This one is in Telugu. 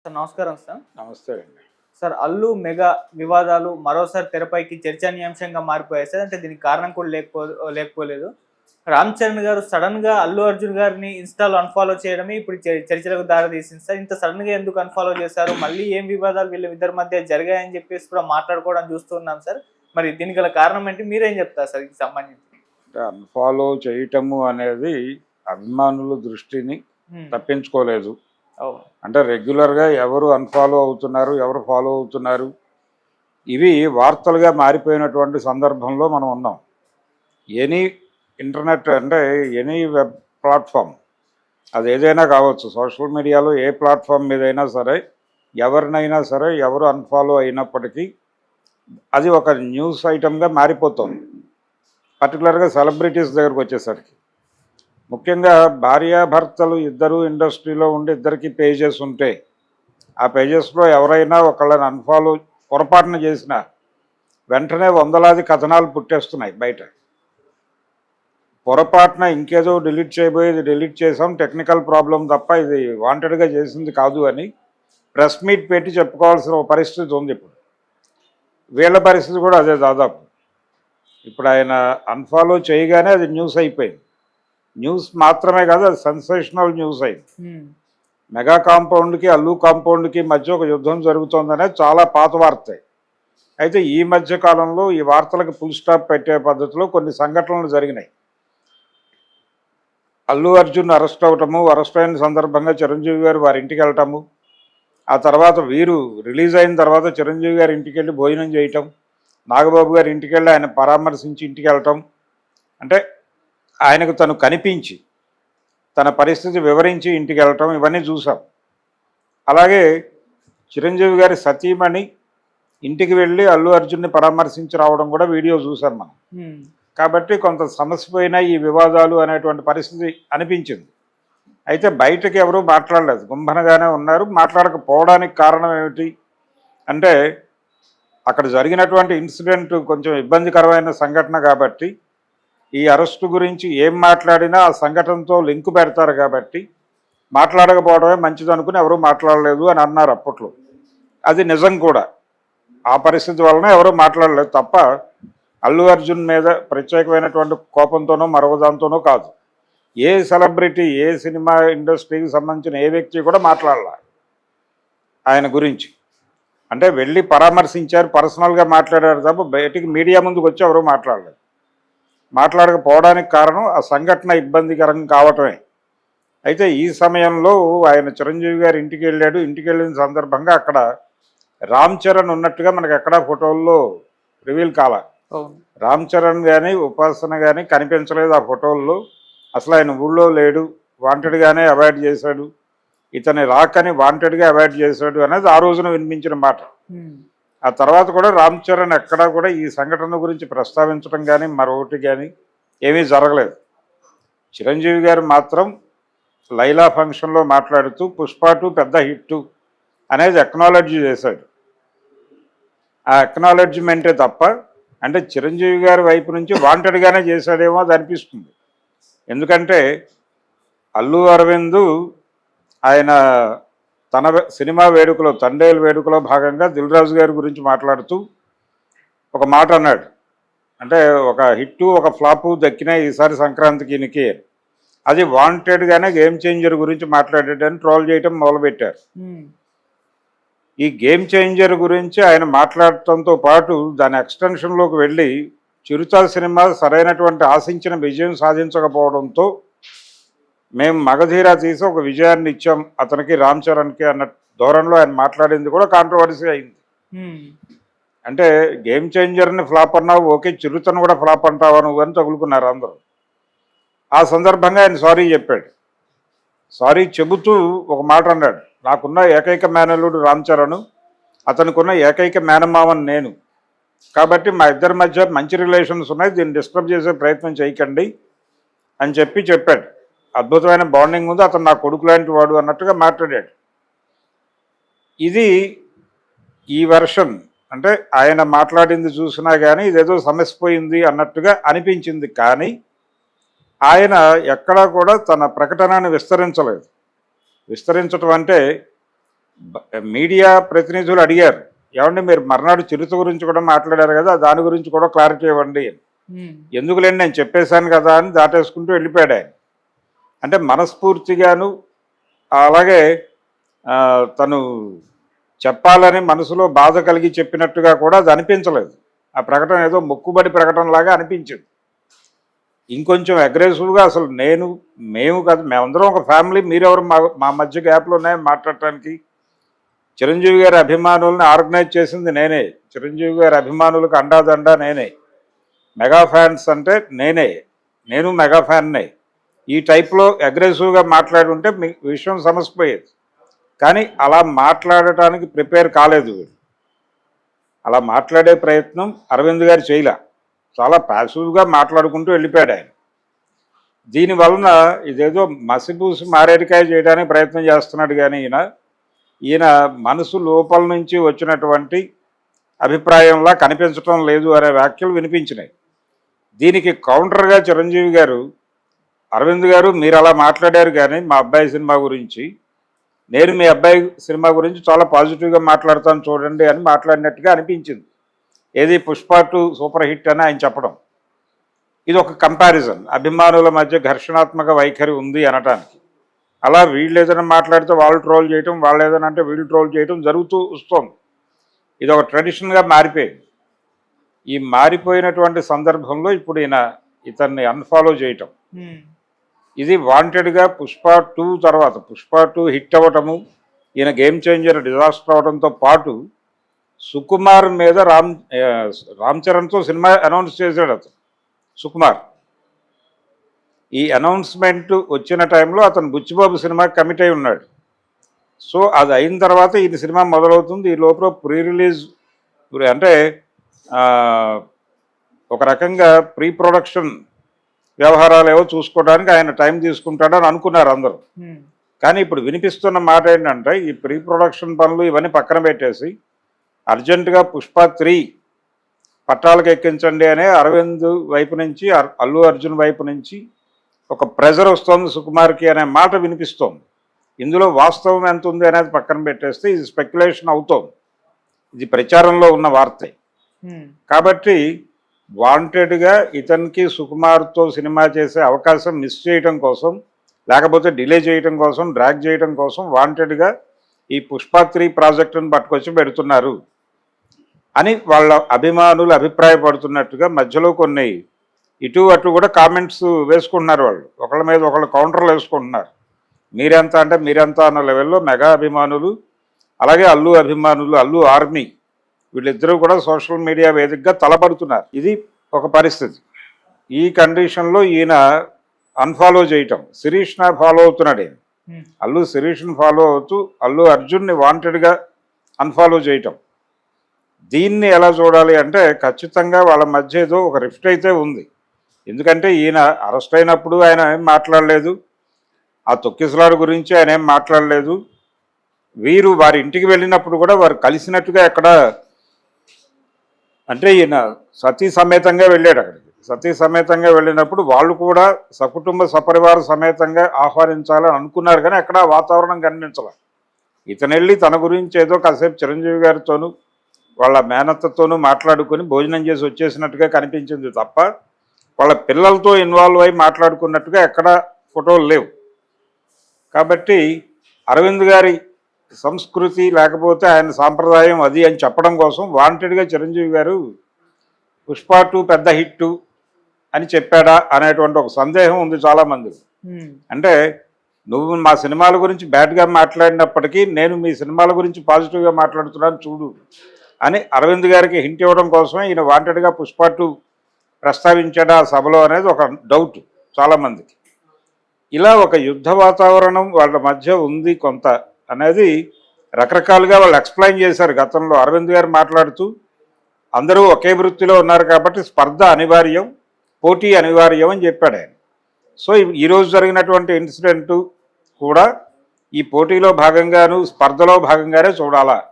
సార్ నమస్కారం సార్. నమస్తే అండి. సార్ అల్లు మెగా వివాదాలు మరోసారి తెరపైకి చర్చనీయాంశంగా మారిపోయాయి సార్. అంటే దీనికి కారణం కూడా లేకపోలేదు. రామ్ చరణ్ గారు సడన్‌గా అల్లు అర్జున్ గారిని ఇన్‌స్టాలో అన్‌ఫాలో చేయడమే ఇప్పుడు చర్చలకు దారి తీసింది సార్. ఇంత సడన్‌గా ఎందుకు అన్‌ఫాలో చేశారు? మళ్ళీ ఏం వివాదాలు వీళ్ళిద్దరి మధ్య జరిగాయని చెప్పేసి కూడా మాట్లాడుకోవడం చూస్తున్నాం సార్. మరి దీనికి గల కారణం ఏంటి? మీరేం చెప్తారు సార్ దీనికి సంబంధించి? అంటే అన్‌ఫాలో చేయటము అనేది అభిమానుల దృష్టిని తప్పించుకోలేదు. అవును. అంటే రెగ్యులర్‌గా ఎవరు అన్‌ఫాలో అవుతున్నారు, ఎవరు ఫాలో అవుతున్నారు, ఇవి వార్తలుగా మారిపోయినటువంటి సందర్భంలో మనం ఉన్నాం. ఎనీ ఇంటర్నెట్ అంటే ఎనీ వెబ్ ప్లాట్‌ఫామ్ అది ఏదైనా కావచ్చు. సోషల్ మీడియాలో ఏ ప్లాట్‌ఫామ్ మీదైనా సరే, ఎవరినైనా సరే, ఎవరు అన్‌ఫాలో అయినప్పటికీ అది ఒక న్యూస్ ఐటెమ్‌గా మారిపోతుంది. పర్టికులర్‌గా సెలబ్రిటీస్ దగ్గరకు వచ్చేసరికి. ముఖ్యంగా భార్యాభర్తలు ఇద్దరు ఇండస్ట్రీలో ఉండి ఇద్దరికి పేజెస్ ఉంటే ఆ పేజెస్లో ఎవరైనా ఒకళ్ళని అన్ఫాలో పొరపాటున చేసినా వెంటనే వందలాది కథనాలు పుట్టేస్తున్నాయి బయట. పొరపాటున ఇంకేదో డిలీట్ చేయబోయేది డిలీట్ చేసాం, టెక్నికల్ ప్రాబ్లం తప్ప ఇది వాంటెడ్గా చేసింది కాదు అని ప్రెస్ మీట్ పెట్టి చెప్పుకోవాల్సిన పరిస్థితి ఉంది. ఇప్పుడు వీళ్ళ పరిస్థితి కూడా అదే దాదాపు. ఇప్పుడు ఆయన అన్ఫాలో చేయగానే అది న్యూస్ అయిపోయింది. న్యూస్ మాత్రమే కాదు, అది సెన్సేషనల్ న్యూస్ అయింది. మెగా కాంపౌండ్కి అల్లు కాంపౌండ్కి మధ్య ఒక యుద్ధం జరుగుతోందనే చాలా పాత వార్త. అయితే ఈ మధ్య కాలంలో ఈ వార్తలకు ఫుల్ స్టాప్ పెట్టే పద్ధతిలో కొన్ని సంఘటనలు జరిగినాయి. అల్లు అర్జున్ అరెస్ట్ అవటము, అరెస్ట్ అయిన సందర్భంగా చిరంజీవి గారు వారి ఇంటికి వెళ్ళటము, ఆ తర్వాత వీరు రిలీజ్ అయిన తర్వాత చిరంజీవి గారి ఇంటికి వెళ్ళి భోజనం చేయటం, నాగబాబు గారి ఇంటికి వెళ్ళి ఆయన పరామర్శించి ఇంటికి వెళ్ళటం, అంటే ఆయనకు తను కనిపించి తన పరిస్థితి వివరించి ఇంటికి వెళ్ళటం, ఇవన్నీ చూసాం. అలాగే చిరంజీవి గారి సతీమణి ఇంటికి వెళ్ళి అల్లు అర్జున్ని పరామర్శించి రావడం కూడా వీడియో చూసాం మనం. కాబట్టి కొంత సమస్యపోయిన ఈ వివాదాలు అనేటువంటి పరిస్థితి అనిపించింది. అయితే బయటకు ఎవరూ మాట్లాడలేదు, గుంభనగానే ఉన్నారు. మాట్లాడకపోవడానికి కారణం ఏమిటి అంటే అక్కడ జరిగినటువంటి ఇన్సిడెంట్ కొంచెం ఇబ్బందికరమైన సంఘటన కాబట్టి ఈ అరెస్టు గురించి ఏం మాట్లాడినా ఆ సంఘటనతో లింకు పెడతారు కాబట్టి మాట్లాడకపోవడమే మంచిది అనుకుని ఎవరూ మాట్లాడలేదు అని అన్నారు అప్పట్లో. అది నిజం కూడా. ఆ పరిస్థితి వలన ఎవరూ మాట్లాడలేదు తప్ప అల్లు అర్జున్ మీద ప్రత్యేకమైనటువంటి కోపంతోనో మరొకదాంతోనో కాదు. ఏ సెలబ్రిటీ, ఏ సినిమా ఇండస్ట్రీకి సంబంధించిన ఏ వ్యక్తి కూడా మాట్లాడాల ఆయన గురించి. అంటే వెళ్ళి పరామర్శించారు, పర్సనల్గా మాట్లాడారు తప్ప బయటికి మీడియా ముందుకు వచ్చి ఎవరూ మాట్లాడలేదు. మాట్లాడకపోవడానికి కారణం ఆ సంఘటన ఇబ్బందికరం కావటమే. అయితే ఈ సమయంలో ఆయన చిరంజీవి గారి ఇంటికి వెళ్ళాడు. ఇంటికి వెళ్ళిన సందర్భంగా అక్కడ రామ్ చరణ్ ఉన్నట్టుగా మనకు ఎక్కడా ఫోటోల్లో రివీల్ కాల. రామ్ చరణ్ కానీ ఉపాసన కానీ కనిపించలేదు ఆ ఫోటోల్లో. అసలు ఆయన ఊళ్ళో లేడు, వాంటెడ్గానే అవాయిడ్ చేశాడు, ఇతని రాకని వాంటెడ్గా అవాయిడ్ చేశాడు అనేది ఆ రోజున వినిపించిన మాట. ఆ తర్వాత కూడా రామ్ చరణ్ ఎక్కడా కూడా ఈ సంఘటన గురించి ప్రస్తావించడం కానీ మరొకటి కానీ ఏమీ జరగలేదు. చిరంజీవి గారు మాత్రం లైలా ఫంక్షన్లో మాట్లాడుతూ పుష్ప 2 పెద్ద హిట్టు అనేది అక్నాలెడ్జ్ చేశాడు. ఆ అక్నాలెడ్జ్మెంటే తప్ప అంటే చిరంజీవి గారి వైపు నుంచి వాంటెడ్గానే చేశాడేమో అది అనిపిస్తుంది. ఎందుకంటే అల్లు అరవింద్ ఆయన తన సినిమా వేడుకలో, తండేలు వేడుకలో భాగంగా దిల్ రాజు గారి గురించి మాట్లాడుతూ ఒక మాట అన్నాడు. అంటే ఒక హిట్టు ఒక ఫ్లాపు దక్కినాయి ఈసారి సంక్రాంతికి ఈయనకి. అది వాంటెడ్గానే గేమ్ చేంజర్ గురించి మాట్లాడాడని ట్రోల్ చేయటం మొదలుపెట్టారు. ఈ గేమ్ చేంజర్ గురించి ఆయన మాట్లాడటంతో పాటు దాని ఎక్స్టెన్షన్లోకి వెళ్ళి చిరుత సినిమా సరైనటువంటి ఆశించిన విజయం సాధించకపోవడంతో మేము మగధీర తీసి ఒక విజయాన్ని ఇచ్చాం అతనికి, రామ్ చరణ్కి అన్న ధోరణిలో ఆయన మాట్లాడింది కూడా కాంట్రవర్సీ అయింది. అంటే గేమ్ చేంజర్ని ఫ్లాప్ అన్నావు, ఓకే, చిరుతను కూడా ఫ్లాప్ అంటావా నువ్వు అని తగులుకున్నారు అందరూ. ఆ సందర్భంగా ఆయన సారీ చెప్పాడు. సారీ చెబుతూ ఒక మాట అన్నాడు, నాకున్న ఏకైక మేనల్లుడు రామ్ చరణ్, అతనికున్న ఏకైక మేనమావని నేను, కాబట్టి మా ఇద్దరి మధ్య మంచి రిలేషన్స్ ఉన్నాయి, దీన్ని డిస్టర్బ్ చేసే ప్రయత్నం చేయకండి అని చెప్పాడు. అద్భుతమైన బాండింగ్ ఉంది, అతను నా కొడుకు లాంటి వాడు అన్నట్టుగా మాట్లాడాడు. ఇది ఈ వెర్షన్. అంటే ఆయన మాట్లాడింది చూసినా కానీ ఇదేదో సమస్యపోయింది అన్నట్టుగా అనిపించింది. కానీ ఆయన ఎక్కడా కూడా తన ప్రకటనని విస్తరించలేదు. విస్తరించటం అంటే మీడియా ప్రతినిధులు అడిగారు, ఏమండి మీరు మర్నాడు చిరుత గురించి కూడా మాట్లాడారు కదా, దాని గురించి కూడా క్లారిటీ ఇవ్వండి. ఎందుకులేండి నేను చెప్పేశాను కదా అని దాటేసుకుంటూ వెళ్ళిపోయాడు ఆయన. అంటే మనస్ఫూర్తిగాను అలాగే తను చెప్పాలని మనసులో బాధ కలిగి చెప్పినట్టుగా కూడా అది అనిపించలేదు. ఆ ప్రకటన ఏదో మొక్కుబడి ప్రకటనలాగా అనిపించింది. ఇంకొంచెం అగ్రెసివ్గా అసలు మేము కాదు, మేమందరం ఒక ఫ్యామిలీ, మీరెవరు మా మధ్య గ్యాప్లు ఉన్నాయని మాట్లాడటానికి. చిరంజీవి గారి అభిమానుల్ని ఆర్గనైజ్ చేసింది నేనే, చిరంజీవి గారి అభిమానులకు అండాదండా నేనే, మెగా ఫ్యాన్స్ అంటే నేను మెగా ఫ్యాన్నే. ఈ టైప్లో అగ్రెసివ్గా మాట్లాడి ఉంటే మీ విషయం సమసిపోయేది. కానీ అలా మాట్లాడటానికి ప్రిపేర్ కాలేదు వీడు. అలా మాట్లాడే ప్రయత్నం అరవింద్ గారు చేయలే, చాలా ప్యాసివ్గా మాట్లాడుకుంటూ వెళ్ళిపోయాడు ఆయన. దీనివలన ఇదేదో మసిపూసి మారేడికాయ చేయడానికి ప్రయత్నం చేస్తున్నాడు. కానీ ఈయన మనసు లోపల నుంచి వచ్చినటువంటి అభిప్రాయంలా కనిపించడం లేదు అనే వ్యాఖ్యలు వినిపించినాయి. దీనికి కౌంటర్గా చిరంజీవి గారు, అరవింద్ గారు మీరు అలా మాట్లాడారు కానీ మా అబ్బాయి సినిమా గురించి, నేను మీ అబ్బాయి సినిమా గురించి చాలా పాజిటివ్గా మాట్లాడతాను చూడండి అని మాట్లాడినట్టుగా అనిపించింది. ఏది పుష్ప 2 సూపర్ హిట్ అని ఆయన చెప్పడం. ఇది ఒక కంపారిజన్, అభిమానుల మధ్య ఘర్షణాత్మక వైఖరి ఉంది అనటానికి. అలా వీళ్ళు ఏదైనా మాట్లాడితే వాళ్ళు ట్రోల్ చేయటం, వాళ్ళు ఏదైనా అంటే వీళ్ళు ట్రోల్ చేయటం జరుగుతూ వస్తుంది. ఇది ఒక ట్రెడిషన్గా మారిపోయింది. ఈ మారిపోయినటువంటి సందర్భంలో ఇప్పుడు ఇతన్ని అన్ఫాలో చేయటం, ఇది వాంటెడ్గా పుష్ప 2 తర్వాత, పుష్ప 2 హిట్ అవ్వటము, ఈయన గేమ్ చేంజర్ డిజాస్టర్ అవడంతో పాటు సుకుమార్ మీద రామ్ చరణ్తో సినిమా అనౌన్స్ చేశాడు అతను. సుకుమార్ ఈ అనౌన్స్మెంట్ వచ్చిన టైంలో అతను బుచ్చిబాబు సినిమా కమిట్ అయి ఉన్నాడు. సో అది అయిన తర్వాత ఈ సినిమా మొదలవుతుంది. ఈ లోపల ప్రీ రిలీజ్ అంటే ఒక రకంగా ప్రీ ప్రొడక్షన్ వ్యవహారాలు ఏవో చూసుకోవడానికి ఆయన టైం తీసుకుంటాడని అనుకున్నారు అందరూ. కానీ ఇప్పుడు వినిపిస్తున్న మాట ఏంటంటే ఈ ప్రీ ప్రొడక్షన్ పనులు ఇవన్నీ పక్కన పెట్టేసి అర్జెంటుగా పుష్ప 3 పట్టాలకు ఎక్కించండి అనే అరవింద్ వైపు నుంచి, అల్లు అర్జున్ వైపు నుంచి ఒక ప్రెజర్ వస్తుంది సుకుమార్కి అనే మాట వినిపిస్తోంది. ఇందులో వాస్తవం ఎంత ఉంది అనేది పక్కన పెట్టేస్తే ఇది స్పెక్యులేషన్ అవుతోంది, ఇది ప్రచారంలో ఉన్న వార్తే. కాబట్టి వాంటెడ్గా ఇతనికి సుకుమార్తో సినిమా చేసే అవకాశం మిస్ చేయడం కోసం, లేకపోతే డిలే చేయడం కోసం, డ్రాగ్ చేయడం కోసం వాంటెడ్గా ఈ పుష్ప 3 ప్రాజెక్టును పట్టుకొచ్చి పెడుతున్నారు అని వాళ్ళ అభిమానులు అభిప్రాయపడుతున్నట్టుగా మధ్యలో కొన్ని ఇటు అటు కూడా కామెంట్స్ వేసుకుంటున్నారు. వాళ్ళు ఒకళ్ళ మీద ఒకళ్ళు కౌంటర్లు వేసుకుంటున్నారు. మీరెంత అన్న లెవెల్లో మెగా అభిమానులు, అలాగే అల్లు అభిమానులు, అల్లు ఆర్మీ, వీళ్ళిద్దరూ కూడా సోషల్ మీడియా వేదికగా తలపడుతున్నారు. ఇది ఒక పరిస్థితి. ఈ కండిషన్లో ఈయన అన్ఫాలో చేయటం, శిరీష్ని ఫాలో అవుతున్నాడు. ఈయన శిరీష్ని ఫాలో అవుతూ అల్లు అర్జున్ని వాంటెడ్గా అన్ఫాలో చేయటం. దీన్ని ఎలా చూడాలి అంటే ఖచ్చితంగా వాళ్ళ మధ్య ఏదో ఒక రిఫ్ట్ అయితే ఉంది. ఎందుకంటే ఈయన అరెస్ట్ అయినప్పుడు ఆయన ఏం మాట్లాడలేదు, ఆ తొక్కిసలాడు గురించి ఆయన ఏం మాట్లాడలేదు. వీరు వారి ఇంటికి వెళ్ళినప్పుడు కూడా వారు కలిసినట్టుగా ఎక్కడ, అంటే ఈయన సతీ సమేతంగా వెళ్ళాడు అక్కడికి. సతీ సమేతంగా వెళ్ళినప్పుడు వాళ్ళు కూడా సకుటుంబ సపరివార సమేతంగా ఆహ్వానించాలని అనుకున్నారు, కానీ ఎక్కడ వాతావరణం కనిపించాల. ఇతను వెళ్ళి తన గురించి ఏదో కాసేపు చిరంజీవి గారితోనూ వాళ్ళ మేనత్తతోనూ మాట్లాడుకొని భోజనం చేసి వచ్చేసినట్టుగా కనిపించింది తప్ప వాళ్ళ పిల్లలతో ఇన్వాల్వ్ అయి మాట్లాడుకున్నట్టుగా ఎక్కడ ఫోటోలు లేవు. కాబట్టి అరవింద్ గారి సంస్కృతి లేకపోతే ఆయన సాంప్రదాయం అది అని చెప్పడం కోసం వాంటెడ్గా చిరంజీవి గారు పుష్ప 2 పెద్ద హిట్టు అని చెప్పాడా అనేటువంటి ఒక సందేహం ఉంది చాలామంది. అంటే నువ్వు మా సినిమాల గురించి బ్యాడ్గా మాట్లాడినప్పటికీ నేను మీ సినిమాల గురించి పాజిటివ్గా మాట్లాడుతున్నాను చూడు అని అరవింద్ గారికి హింట్ ఇవ్వడం కోసమే ఈయన వాంటెడ్గా పుష్ప 2 ప్రస్తావించాడా ఆ సభలో అనేది ఒక డౌట్ చాలామందికి. ఇలా ఒక యుద్ధ వాతావరణం వాళ్ళ మధ్య ఉంది కొంత అనేది రకరకాలుగా వాళ్ళు ఎక్స్ప్లెయిన్ చేశారు గతంలో. అరవింద్ గారు మాట్లాడుతూ అందరూ ఒకే వృత్తిలో ఉన్నారు కాబట్టి స్పర్ధ అనివార్యం, పోటీ అనివార్యం అని చెప్పాడు ఆయన. సో ఈరోజు జరిగినటువంటి ఇన్సిడెంటు కూడా ఈ పోటీలో భాగంగాను స్పర్ధలో భాగంగానే చూడాలా.